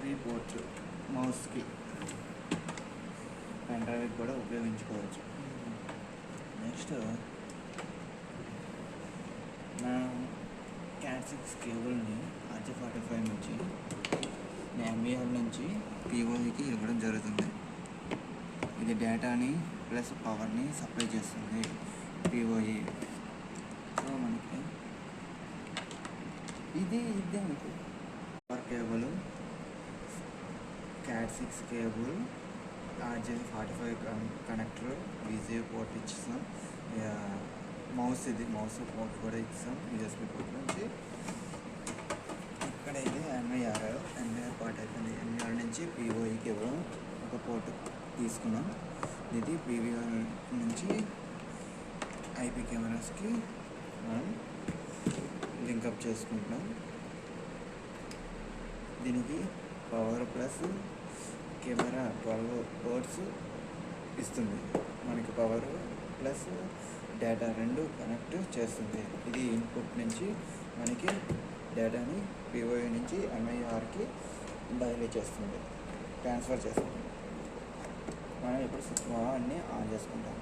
USB port మౌస్కి pen డ్రైవ్కి కూడా ఉపయోగించుకోవచ్చు. Next నా క్యాట్6 కేబుల్ని RJ45 నుంచి ఎంబీఆర్ నుంచి పీఓఈకి ఇవ్వడం జరుగుతుంది. ఇది డేటాని ప్లస్ పవర్ని సప్లై చేస్తుంది పీఓఈ. సో మనకి ఇది మీకు పవర్ కేబుల్, క్యాట్6 cable, RJ45 connector, VGA port ఇచ్చాం, మౌస్ మౌస్ పోర్ట్ కూడా ఇచ్చాం యూఎస్బి పోర్ట్ నుంచి. ఇక్కడ ఇది ఎంఐఆర్ పార్ట్ అయిపోయింది. ఎంఐఆర్ నుంచి పీఓఈకి ఇవ్వడం ఒక పోర్ట్ తీసుకున్నాం. ఇది పీవీఆర్ నుంచి ఐపీ కెమెరాస్కి మనం లింకప్ చేసుకుంటున్నాం. దీనికి పవర్ ప్లస్ కెమెరా 12 వాట్స్ ఇస్తుంది. మనకి పవర్ ప్లస్ డేటా రెండు కనెక్ట్ చేస్తుంది. ఇది ఇన్పుట్ నుంచి మనకి డేటాని పీఓఈ నుంచి ఎంఐఆర్కి బదిలీ చేస్తుంది, ట్రాన్స్ఫర్ చేస్తుంది. మనం ఇప్పుడు స్విచ్ అన్నీ ఆన్ చేసుకుంటాం.